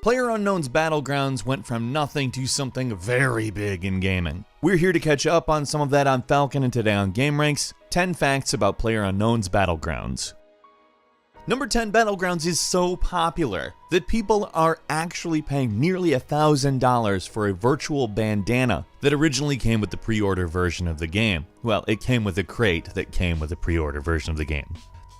PlayerUnknown's Battlegrounds went from nothing to something very big in gaming. We're here to catch up on some of that on Falcon, and today on GameRanks, 10 facts about PlayerUnknown's Battlegrounds. Number 10, Battlegrounds is so popular that people are actually paying nearly $1,000 for a virtual bandana that originally came with the pre-order version of the game. Well, it came with a crate that came with the pre-order version of the game.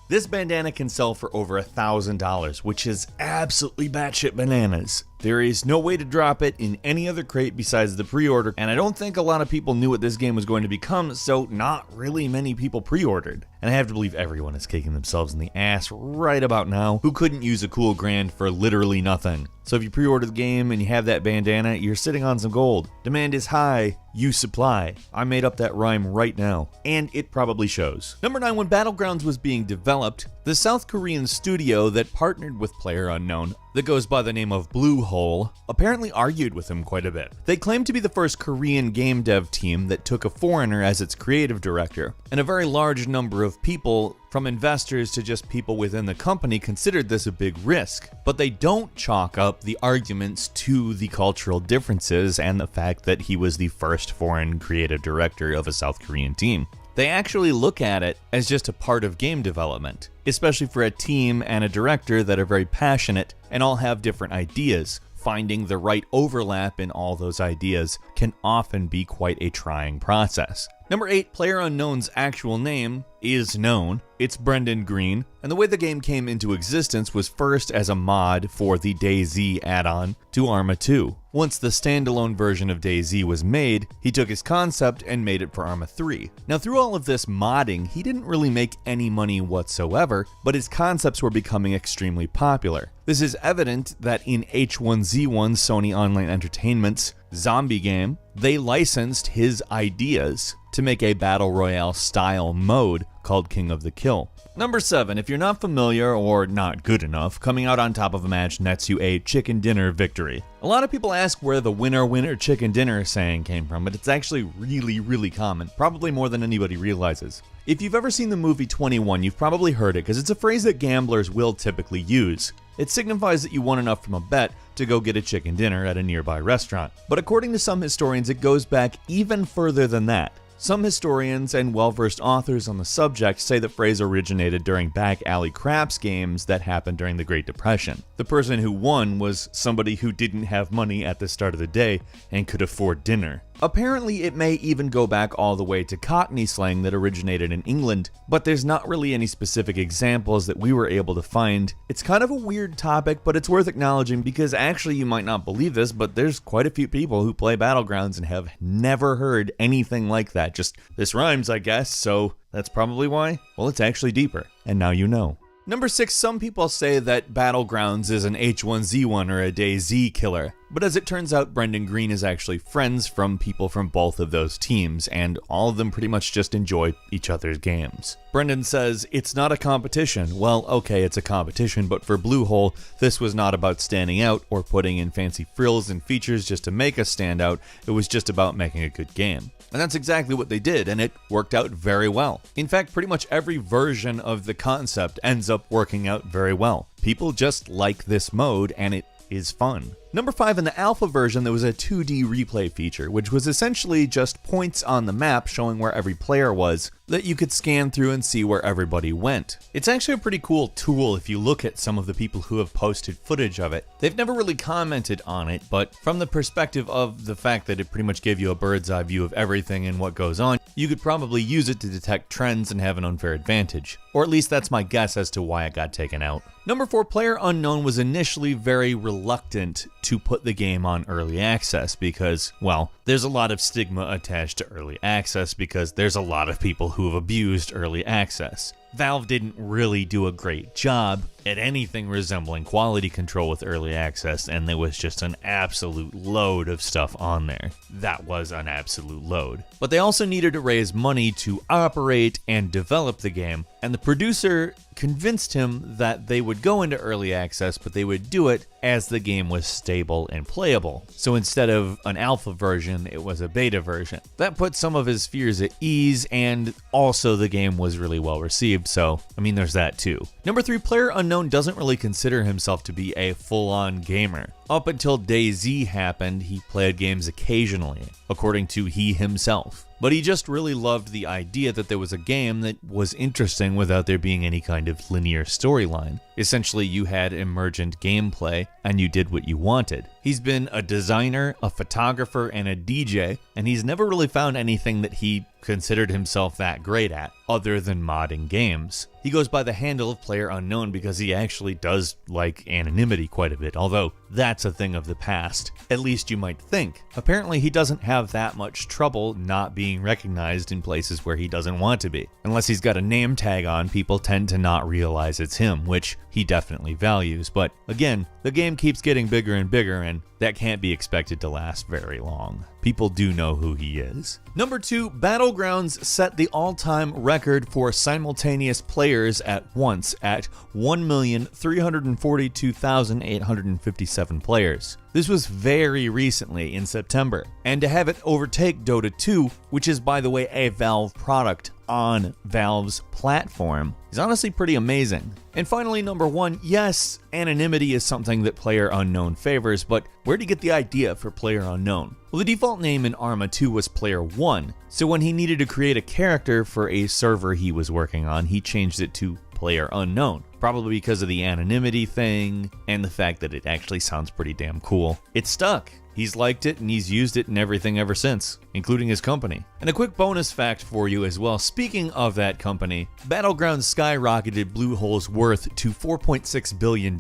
This bandana can sell for over $1,000, which is absolutely batshit bananas. There is no way to drop it in any other crate besides the pre-order, and I don't think a lot of people knew what this game was going to become, so not really many people pre-ordered. And I have to believe everyone is kicking themselves in the ass right about now who couldn't use a cool grand for literally nothing. So if you pre-order the game and you have that bandana, you're sitting on some gold. Demand is high, you supply. I made up that rhyme right now, and it probably shows. Number 9, when Battlegrounds was being developed, the South Korean studio that partnered with PlayerUnknown, that goes by the name of Bluehole, apparently argued with him quite a bit. They claim to be the first Korean game dev team that took a foreigner as its creative director, and a very large number of people, from investors to just people within the company, considered this a big risk. But they don't chalk up the arguments to the cultural differences and the fact that he was the first foreign creative director of a South Korean team. They actually look at it as just a part of game development, especially for a team and a director that are very passionate and all have different ideas. Finding the right overlap in all those ideas can often be quite a trying process. Number 8, PlayerUnknown's actual name is known. It's Brendan Green, and the way the game came into existence was first as a mod for the DayZ add-on to Arma 2. Once the standalone version of DayZ was made, he took his concept and made it for Arma 3. Now, through all of this modding, he didn't really make any money whatsoever, but his concepts were becoming extremely popular. This is evident that in H1Z1 Sony Online Entertainment's zombie game, they licensed his ideas to make a battle royale style mode called King of the Kill. Number 7, if you're not familiar or not good enough, coming out on top of a match nets you a chicken dinner victory. A lot of people ask where the winner winner chicken dinner saying came from, but it's actually really common, probably more than anybody realizes. If you've ever seen the movie 21, you've probably heard it because it's a phrase that gamblers will typically use. It signifies that you won enough from a bet to go get a chicken dinner at a nearby restaurant. But according to some historians, it goes back even further than that. Some historians and well-versed authors on the subject say the phrase originated during back alley craps games that happened during the Great Depression. The person who won was somebody who didn't have money at the start of the day and could afford dinner. Apparently, it may even go back all the way to Cockney slang that originated in England, but there's not really any specific examples that we were able to find. It's kind of a weird topic, but it's worth acknowledging because actually you might not believe this, but there's quite a few people who play Battlegrounds and have never heard anything like that. Just, this rhymes, I guess, so that's probably why. Well, it's actually deeper, and now you know. Number 6, some people say that Battlegrounds is an H1Z1 or a DayZ killer, but as it turns out, Brendan Green is actually friends from people from both of those teams, and all of them pretty much just enjoy each other's games. Brendan says, it's not a competition. Well, okay, it's a competition, but for Bluehole, this was not about standing out or putting in fancy frills and features just to make us stand out. It was just about making a good game. And that's exactly what they did, and it worked out very well. In fact, pretty much every version of the concept ends up working out very well. People just like this mode, and it is fun. Number 5, in the alpha version, there was a 2D replay feature, which was essentially just points on the map showing where every player was that you could scan through and see where everybody went. It's actually a pretty cool tool if you look at some of the people who have posted footage of it. They've never really commented on it, but from the perspective of the fact that it pretty much gave you a bird's eye view of everything and what goes on, you could probably use it to detect trends and have an unfair advantage. Or at least that's my guess as to why it got taken out. Number 4, PlayerUnknown was initially very reluctant to put the game on early access because, well, there's a lot of stigma attached to early access because there's a lot of people who have abused early access. Valve didn't really do a great job at anything resembling quality control with early access, and there was just an absolute load of stuff on there. That was an absolute load. But they also needed to raise money to operate and develop the game, and the producer convinced him that they would go into early access, but they would do it as the game was stable and playable. So instead of an alpha version, it was a beta version. That put some of his fears at ease, and also the game was really well received, so I mean there's that too. Number 3, PlayerUnknown doesn't really consider himself to be a full-on gamer. Up until DayZ happened, he played games occasionally, according to he himself. But he just really loved the idea that there was a game that was interesting without there being any kind of linear storyline. Essentially, you had emergent gameplay, and you did what you wanted. He's been a designer, a photographer, and a DJ, and he's never really found anything that he considered himself that great at, other than modding games. He goes by the handle of PlayerUnknown because he actually does like anonymity quite a bit, although that's a thing of the past, at least you might think. Apparently he doesn't have that much trouble not being recognized in places where he doesn't want to be. Unless he's got a name tag on, people tend to not realize it's him, which he definitely values, but again, the game keeps getting bigger and bigger, and that can't be expected to last very long. People do know who he is. Number 2, Battlegrounds set the all-time record for simultaneous players at once at 1,342,857 players. This was very recently in September, and to have it overtake Dota 2, which is by the way a Valve product on Valve's platform, is honestly pretty amazing. And finally, number 1, yes, anonymity is something that PlayerUnknown favors, but where'd he get the idea for PlayerUnknown? Well, the default name in Arma 2 was Player 1, so when he needed to create a character for a server he was working on, he changed it to PlayerUnknown, probably because of the anonymity thing and the fact that it actually sounds pretty damn cool. It stuck. He's liked it and he's used it in everything ever since, including his company. And a quick bonus fact for you as well, speaking of that company, Battlegrounds skyrocketed Bluehole's worth to $4.6 billion.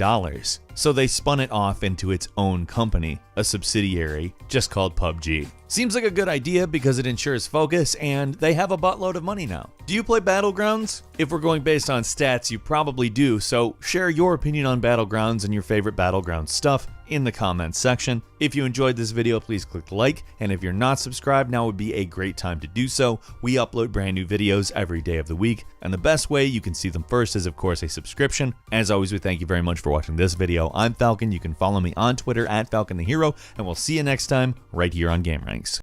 So they spun it off into its own company, a subsidiary just called PUBG. Seems like a good idea because it ensures focus, and they have a buttload of money now. Do you play Battlegrounds? If we're going based on stats, you probably do, so share your opinion on Battlegrounds and your favorite Battlegrounds stuff in the comments section. If you enjoyed this video, please click like, and if you're not subscribed, now would be a great time to do so. We upload brand new videos every day of the week, and the best way you can see them first is of course a subscription. As always, we thank you very much for watching this video. I'm Falcon. You can follow me on Twitter at FalconTheHero, and we'll see you next time right here on GameRanks.